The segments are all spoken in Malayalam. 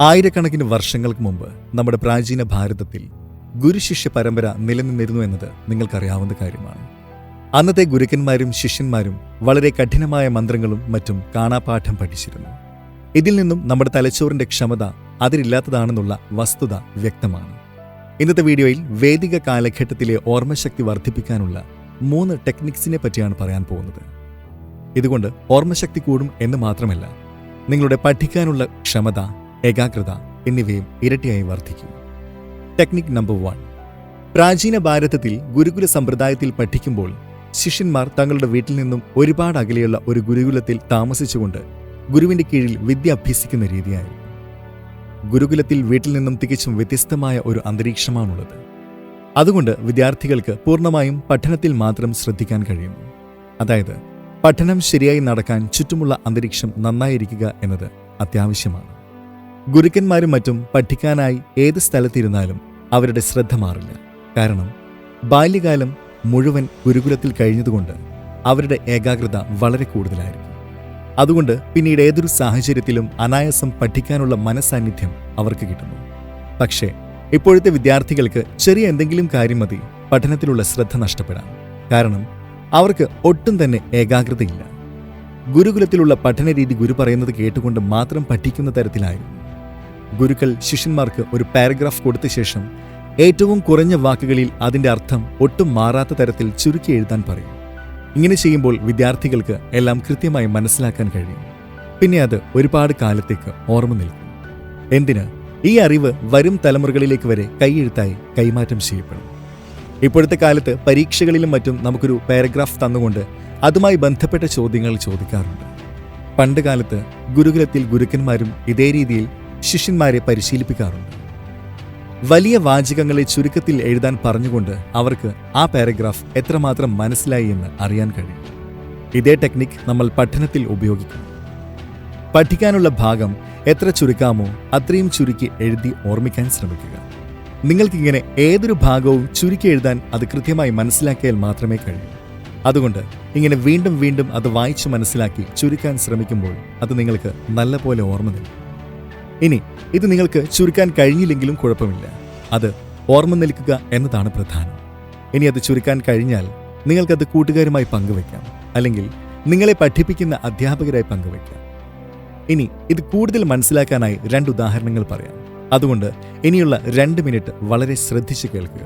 ആയിരക്കണക്കിന് വർഷങ്ങൾക്ക് മുമ്പ് നമ്മുടെ പ്രാചീന ഭാരതത്തിൽ ഗുരുശിഷ്യ പരമ്പര നിലനിന്നിരുന്നു എന്നത് നിങ്ങൾക്കറിയാവുന്ന കാര്യമാണ്. അന്നത്തെ ഗുരുക്കന്മാരും ശിഷ്യന്മാരും വളരെ കഠിനമായ മന്ത്രങ്ങളും മറ്റും കാണാപാഠം പഠിച്ചിരുന്നു. ഇതിൽ നിന്നും നമ്മുടെ തലച്ചോറിന്റെ ക്ഷമത അതിരില്ലാത്തതാണെന്നുള്ള വസ്തുത വ്യക്തമാണ്. ഇന്നത്തെ വീഡിയോയിൽ വേദിക കാലഘട്ടത്തിലെ ഓർമ്മശക്തി വർദ്ധിപ്പിക്കാനുള്ള 3 ടെക്നിക്സിനെ പറ്റിയാണ് പറയാൻ പോകുന്നത്. ഇതുകൊണ്ട് ഓർമ്മശക്തി കൂടും എന്ന് മാത്രമല്ല, നിങ്ങളുടെ പഠിക്കാനുള്ള ക്ഷമത, ഏകാഗ്രത എന്നിവയും ഇരട്ടിയായി വർദ്ധിക്കും. Technique number 1. പ്രാചീന ഭാരതത്തിൽ ഗുരുകുല സമ്പ്രദായത്തിൽ പഠിക്കുമ്പോൾ ശിഷ്യന്മാർ തങ്ങളുടെ വീട്ടിൽ നിന്നും ഒരുപാട് അകലെയുള്ള ഒരു ഗുരുകുലത്തിൽ താമസിച്ചുകൊണ്ട് ഗുരുവിന്റെ കീഴിൽ വിദ്യ അഭ്യസിക്കുന്ന രീതിയായിരുന്നു. ഗുരുകുലത്തിൽ വീട്ടിൽ നിന്നും തികച്ചും വ്യത്യസ്തമായ ഒരു അന്തരീക്ഷമാണുള്ളത്. അതുകൊണ്ട് വിദ്യാർത്ഥികൾക്ക് പൂർണ്ണമായും പഠനത്തിൽ മാത്രം ശ്രദ്ധിക്കാൻ കഴിയുന്നു. അതായത് പഠനം ശരിയായി നടക്കാൻ ചുറ്റുമുള്ള അന്തരീക്ഷം നന്നായിരിക്കുക എന്നത് അത്യാവശ്യമാണ്. ഗുരുക്കന്മാരും മറ്റും പഠിക്കാനായി ഏത് സ്ഥലത്തിരുന്നാലും അവരുടെ ശ്രദ്ധ മാറില്ല. കാരണം ബാല്യകാലം മുഴുവൻ ഗുരുകുലത്തിൽ കഴിഞ്ഞതുകൊണ്ട് അവരുടെ ഏകാഗ്രത വളരെ കൂടുതലായിരിക്കും. അതുകൊണ്ട് പിന്നീട് ഏതൊരു സാഹചര്യത്തിലും അനായാസം പഠിക്കാനുള്ള മനസാന്നിധ്യം അവർക്ക് കിട്ടുന്നു. പക്ഷേ ഇപ്പോഴത്തെ വിദ്യാർത്ഥികൾക്ക് ചെറിയ എന്തെങ്കിലും കാര്യം മതി പഠനത്തിലുള്ള ശ്രദ്ധ നഷ്ടപ്പെടാൻ. കാരണം അവർക്ക് ഒട്ടും തന്നെ ഏകാഗ്രതയില്ല. ഗുരുകുലത്തിലുള്ള പഠനരീതി ഗുരു പറയുന്നത് കേട്ടുകൊണ്ട് മാത്രം പഠിക്കുന്ന തരത്തിലായിരുന്നു. ഗുരുക്കൾ ശിഷ്യന്മാർക്ക് ഒരു പാരഗ്രാഫ് കൊടുത്ത ശേഷം ഏറ്റവും കുറഞ്ഞ വാക്കുകളിൽ അതിന്റെ അർത്ഥം ഒട്ടും മാറാത്ത തരത്തിൽ ചുരുക്കി എഴുതാൻ പറയും. ഇങ്ങനെ ചെയ്യുമ്പോൾ വിദ്യാർത്ഥികൾക്ക് എല്ലാം കൃത്യമായി മനസ്സിലാക്കാൻ കഴിയും. പിന്നെ അത് ഒരുപാട് കാലത്തേക്ക് ഓർമ്മ നിൽക്കും. എന്തിന്, ഈ അറിവ് വരും തലമുറകളിലേക്ക് വരെ കൈയെഴുത്തായി കൈമാറ്റം ചെയ്യപ്പെടും. ഇപ്പോഴത്തെ കാലത്ത് പരീക്ഷകളിലും മറ്റും നമുക്കൊരു പാരഗ്രാഫ് തന്നുകൊണ്ട് അതുമായി ബന്ധപ്പെട്ട ചോദ്യങ്ങൾ ചോദിക്കാറുണ്ട്. പണ്ട് കാലത്ത് ഗുരുകുലത്തിൽ ഗുരുക്കന്മാരും ഇതേ രീതിയിൽ ശിഷ്യന്മാരെ പരിശീലിപ്പിക്കാറുണ്ട്. വലിയ വാചകങ്ങളെ ചുരുക്കത്തിൽ എഴുതാൻ പറഞ്ഞുകൊണ്ട് അവർക്ക് ആ പാരഗ്രാഫ് എത്രമാത്രം മനസ്സിലായി എന്ന് അറിയാൻ കഴിയും. ഇതേ ടെക്നിക് നമ്മൾ പഠനത്തിൽ ഉപയോഗിക്കും. പഠിക്കാനുള്ള ഭാഗം എത്ര ചുരുക്കാമോ അത്രയും ചുരുക്കി എഴുതി ഓർമ്മിക്കാൻ ശ്രമിക്കുക. നിങ്ങൾക്കിങ്ങനെ ഏതൊരു ഭാഗവും ചുരുക്കി എഴുതാൻ അത് കൃത്യമായി മനസ്സിലാക്കിയാൽ മാത്രമേ കഴിയൂ. അതുകൊണ്ട് ഇങ്ങനെ വീണ്ടും വീണ്ടും അത് വായിച്ചു മനസ്സിലാക്കി ചുരുക്കാൻ ശ്രമിക്കുമ്പോൾ അത് നിങ്ങൾക്ക് നല്ലപോലെ ഓർമ്മ നിൽക്കും. ഇനി ഇത് നിങ്ങൾക്ക് ചുരുക്കാൻ കഴിഞ്ഞില്ലെങ്കിലും കുഴപ്പമില്ല. അത് ഓർമ്മ നിൽക്കുക എന്നതാണ് പ്രധാനം. ഇനി അത് ചുരുക്കാൻ കഴിഞ്ഞാൽ നിങ്ങൾക്കത് കൂട്ടുകാരുമായി പങ്കുവയ്ക്കാം, അല്ലെങ്കിൽ നിങ്ങളെ പഠിപ്പിക്കുന്ന അധ്യാപകരായി പങ്കുവയ്ക്കാം. ഇനി ഇത് കൂടുതൽ മനസ്സിലാക്കാനായി 2 ഉദാഹരണങ്ങൾ പറയാം. അതുകൊണ്ട് ഇനിയുള്ള 2 മിനിറ്റ് വളരെ ശ്രദ്ധിച്ച് കേൾക്കുക.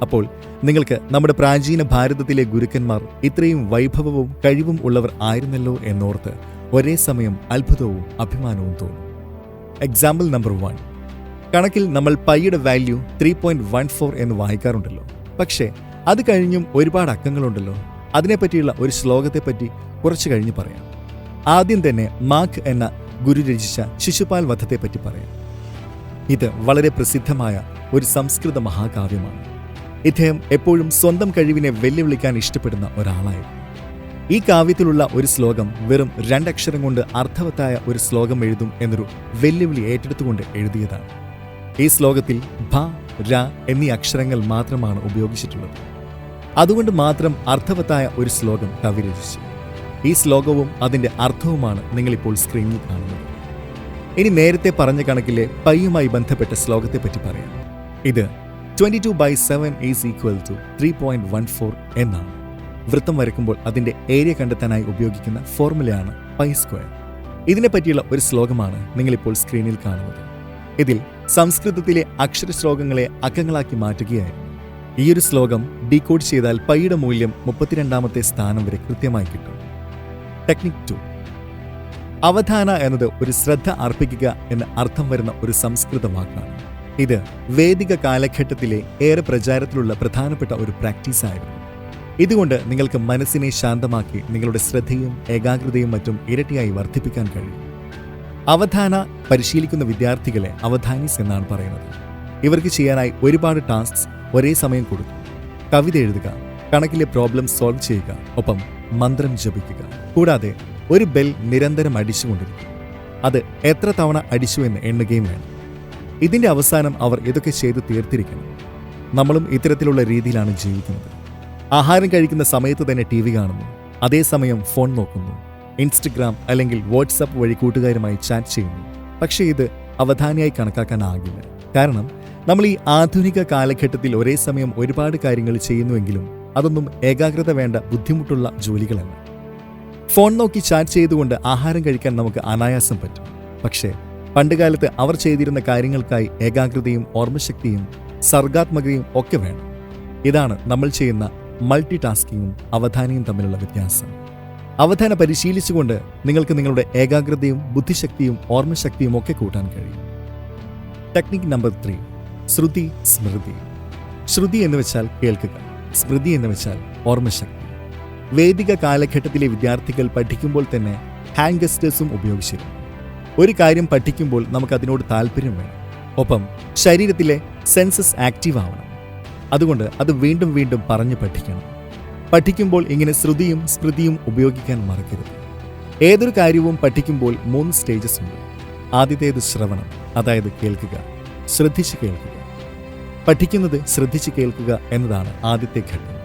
അപ്പോൾ നിങ്ങൾക്ക് നമ്മുടെ പ്രാചീന ഭാരതത്തിലെ ഗുരുക്കന്മാർ ഇത്രയും വൈഭവവും കഴിവും ഉള്ളവർ ആയിരുന്നല്ലോ എന്നോർത്ത് ഒരേ സമയം അത്ഭുതവും അഭിമാനവും തോന്നും. Example number 1. കണക്കിൽ നമ്മൾ പൈയുടെ വാല്യൂ 3.14 എന്ന് വായിക്കാറുണ്ടല്ലോ. പക്ഷേ അത് കഴിഞ്ഞും ഒരുപാട് അക്കങ്ങളുണ്ടല്ലോ. അതിനെപ്പറ്റിയുള്ള ഒരു ശ്ലോകത്തെപ്പറ്റി കുറച്ച് കഴിഞ്ഞ് പറയാം. ആദ്യം തന്നെ മാക് എന്ന ഗുരു രചിച്ച ശിശുപാൽ വധത്തെപ്പറ്റി പറയാം. ഇത് വളരെ പ്രസിദ്ധമായ ഒരു സംസ്കൃത മഹാകാവ്യമാണ്. ഇദ്ദേഹം എപ്പോഴും സ്വന്തം കഴിവിനെ വെല്ലുവിളിക്കാൻ ഇഷ്ടപ്പെടുന്ന ഒരാളായിരുന്നു. ഈ കാവ്യത്തിലുള്ള ഒരു ശ്ലോകം വെറും 2 അക്ഷരം കൊണ്ട് അർത്ഥവത്തായ ഒരു ശ്ലോകം എഴുതും എന്നൊരു വെല്ലുവിളി ഏറ്റെടുത്തുകൊണ്ട് എഴുതിയതാണ്. ഈ ശ്ലോകത്തിൽ ഭ, ര എന്നീ അക്ഷരങ്ങൾ മാത്രമാണ് ഉപയോഗിച്ചിട്ടുള്ളത്. അതുകൊണ്ട് മാത്രം അർത്ഥവത്തായ ഒരു ശ്ലോകം കവി രചിച്ചു. ഈ ശ്ലോകവും അതിന്റെ അർത്ഥവുമാണ് നിങ്ങളിപ്പോൾ സ്ക്രീനിൽ കാണുന്നത്. ഇനി നേരത്തെ പറഞ്ഞ കണക്കിലെ പൈയുമായി ബന്ധപ്പെട്ട ശ്ലോകത്തെപ്പറ്റി പറയാം. ഇത് 22/7 ഈസ് ഈക്വൽ ടു 3.14 എന്നാണ്. വൃത്തം വരയ്ക്കുമ്പോൾ അതിന്റെ ഏരിയ കണ്ടെത്താനായി ഉപയോഗിക്കുന്ന ഫോർമുലയാണ് പൈ സ്ക്വയർ. ഇതിനെപ്പറ്റിയുള്ള ഒരു ശ്ലോകമാണ് നിങ്ങളിപ്പോൾ സ്ക്രീനിൽ കാണുന്നത്. ഇതിൽ സംസ്കൃതത്തിലെ അക്ഷരശ്ലോകങ്ങളെ അക്കങ്ങളാക്കി മാറ്റുകയായിരുന്നു. ഈയൊരു ശ്ലോകം ഡീകോഡ് ചെയ്താൽ പൈയുടെ മൂല്യം 32ാമത്തെ സ്ഥാനം വരെ കൃത്യമായി കിട്ടും. ടെക്നിക് 2. അവധാന എന്നത് ഒരു ശ്രദ്ധ അർപ്പിക്കുക എന്ന അർത്ഥം വരുന്ന ഒരു സംസ്കൃത വാക്കാണ്. ഇത് വേദിക കാലഘട്ടത്തിലെ ഏറെ പ്രചാരത്തിലുള്ള പ്രധാനപ്പെട്ട ഒരു പ്രാക്ടീസായിരുന്നു. ഇതുകൊണ്ട് നിങ്ങൾക്ക് മനസ്സിനെ ശാന്തമാക്കി നിങ്ങളുടെ ശ്രദ്ധയും ഏകാഗ്രതയും മറ്റും ഇരട്ടിയായി വർദ്ധിപ്പിക്കാൻ കഴിയും. അവധാന പരിശീലിക്കുന്ന വിദ്യാർത്ഥികളെ അവധാനീസ് എന്നാണ് പറയുന്നത്. ഇവർക്ക് ചെയ്യാനായി ഒരുപാട് ടാസ്ക്സ് ഒരേ സമയം കൊടുക്കും. കവിത എഴുതുക, കണക്കിലെ പ്രോബ്ലം സോൾവ് ചെയ്യുക, ഒപ്പം മന്ത്രം ജപിക്കുക. കൂടാതെ ഒരു ബെൽ നിരന്തരം അടിച്ചുകൊണ്ടിരിക്കും. അത് എത്ര തവണ അടിച്ചു എന്ന് എണ്ണുകയും വേണം. ഇതിന്റെ അവസാനം അവർ ഇതൊക്കെ ചെയ്ത് തീർത്തിരിക്കണം. നമ്മളും ഇത്തരത്തിലുള്ള രീതിയിലാണ് ജീവിക്കുന്നത്. ആഹാരം കഴിക്കുന്ന സമയത്ത് തന്നെ TV കാണുന്നു, അതേസമയം ഫോൺ നോക്കുന്നു, ഇൻസ്റ്റഗ്രാം അല്ലെങ്കിൽ വാട്സപ്പ് വഴി കൂട്ടുകാരുമായി ചാറ്റ് ചെയ്യുന്നു. പക്ഷേ ഇത് അവധാനിയായി കണക്കാക്കാനാകില്ല. കാരണം നമ്മൾ ഈ ആധുനിക കാലഘട്ടത്തിൽ ഒരേ സമയം ഒരുപാട് കാര്യങ്ങൾ ചെയ്യുന്നുവെങ്കിലും അതൊന്നും ഏകാഗ്രത വേണ്ട ബുദ്ധിമുട്ടുള്ള ജോലികളല്ല. ഫോൺ നോക്കി ചാറ്റ് ചെയ്തുകൊണ്ട് ആഹാരം കഴിക്കാൻ നമുക്ക് അനായാസം പറ്റും. പക്ഷേ പണ്ടുകാലത്ത് അവർ ചെയ്തിരുന്ന കാര്യങ്ങൾക്കായി ഏകാഗ്രതയും ഓർമ്മശക്തിയും സർഗാത്മകതയും ഒക്കെ വേണം. ഇതാണ് നമ്മൾ ചെയ്യുന്ന മൾട്ടി ടാസ്കിങ്ങും അവധാനയും തമ്മിലുള്ള വ്യത്യാസം. അവധാന പരിശീലിച്ചുകൊണ്ട് നിങ്ങൾക്ക് നിങ്ങളുടെ ഏകാഗ്രതയും ബുദ്ധിശക്തിയും ഓർമ്മശക്തിയും ഒക്കെ കൂട്ടാൻ കഴിയും. ടെക്നിക് നമ്പർ 3, ശ്രുതി സ്മൃതി. ശ്രുതി എന്ന് വെച്ചാൽ കേൾക്കുക, സ്മൃതി എന്ന് വെച്ചാൽ ഓർമ്മശക്തി. വേദിക കാലഘട്ടത്തിലെ വിദ്യാർത്ഥികൾ പഠിക്കുമ്പോൾ തന്നെ ഹാൻഡ് ഗസ്റ്റേഴ്സും ഉപയോഗിച്ചിരുന്നു. ഒരു കാര്യം പഠിക്കുമ്പോൾ നമുക്കതിനോട് താല്പര്യം വേണം, ഒപ്പം ശരീരത്തിലെ സെൻസസ് ആക്റ്റീവ് ആവണം. അതുകൊണ്ട് അത് വീണ്ടും വീണ്ടും പറഞ്ഞ് പഠിക്കണം. പഠിക്കുമ്പോൾ ഇങ്ങനെ ശ്രുതിയും സ്മൃതിയും ഉപയോഗിക്കാൻ മറക്കരുത്. ഏതൊരു കാര്യവും പഠിക്കുമ്പോൾ 3 സ്റ്റേജസ് ഉണ്ട്. ആദ്യത്തേത് ശ്രവണം, അതായത് കേൾക്കുക, ശ്രദ്ധിച്ച് കേൾക്കുക. പഠിക്കുന്നത് ശ്രദ്ധിച്ച് കേൾക്കുക എന്നതാണ് ആദ്യത്തെ ഘട്ടം.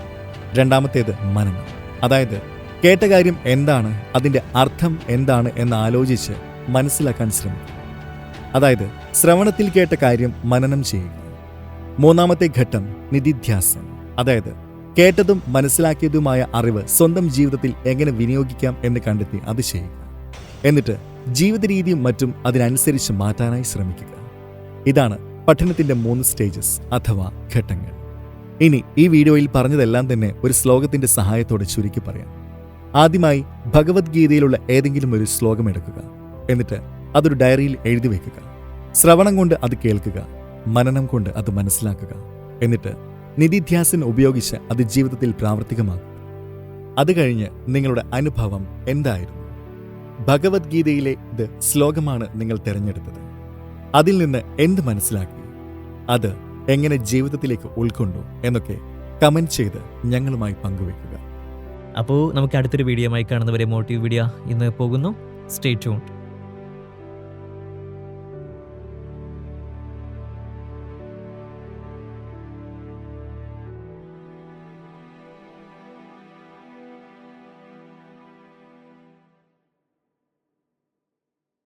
രണ്ടാമത്തേത് മനനം, അതായത് കേട്ട കാര്യം എന്താണ്, അതിൻ്റെ അർത്ഥം എന്താണ് എന്ന് ആലോചിച്ച് മനസ്സിലാക്കാൻ ശ്രമിക്കുക. അതായത് ശ്രവണത്തിൽ കേട്ട കാര്യം മനനം ചെയ്യുക. മൂന്നാമത്തെ ഘട്ടം നിധിധ്യാസനം, അതായത് കേട്ടതും മനസ്സിലാക്കിയതുമായ അറിവ് സ്വന്തം ജീവിതത്തിൽ എങ്ങനെ വിനിയോഗിക്കാം എന്ന് കണ്ടെത്തി അത് ചെയ്യുക. എന്നിട്ട് ജീവിത രീതിയും മറ്റും അതിനനുസരിച്ച് മാറ്റാനായി ശ്രമിക്കുക. ഇതാണ് പഠനത്തിന്റെ 3 സ്റ്റേജസ് അഥവാ ഘട്ടങ്ങൾ. ഇനി ഈ വീഡിയോയിൽ പറഞ്ഞതെല്ലാം തന്നെ ഒരു ശ്ലോകത്തിന്റെ സഹായത്തോടെ ചുരുക്കി പറയാം. ആദ്യമായി ഭഗവത്ഗീതയിലുള്ള ഏതെങ്കിലും ഒരു ശ്ലോകം എടുക്കുക. എന്നിട്ട് അതൊരു ഡയറിയിൽ എഴുതി വയ്ക്കുക. ശ്രവണം കൊണ്ട് അത് കേൾക്കുക, മനനം കൊണ്ട് അത് മനസ്സിലാക്കുക. എന്നിട്ട് നിധിധ്യാസനം ഉപയോഗിച്ച് അത് ജീവിതത്തിൽ പ്രാവർത്തികമാക്കുക. അത് കഴിഞ്ഞ് നിങ്ങളുടെ അനുഭവം എന്തായിരുന്നു? ഭഗവത്ഗീതയിലെ ഇത് ശ്ലോകമാണ് നിങ്ങൾ തിരഞ്ഞെടുത്തത്. അതിൽ നിന്ന് എന്ത് മനസ്സിലാക്കി? അത് എങ്ങനെ ജീവിതത്തിലേക്ക് ഉൾക്കൊണ്ടു എന്നൊക്കെ കമന്റ് ചെയ്ത് ഞങ്ങളുമായി പങ്കുവെക്കുക. അപ്പോൾ നമുക്ക് അടുത്തൊരു വീഡിയോയുമായി കാണുന്നവരെ മോട്ടീവ് വീഡിയോ ഇന്ന് പോകുന്നു. Stay tuned.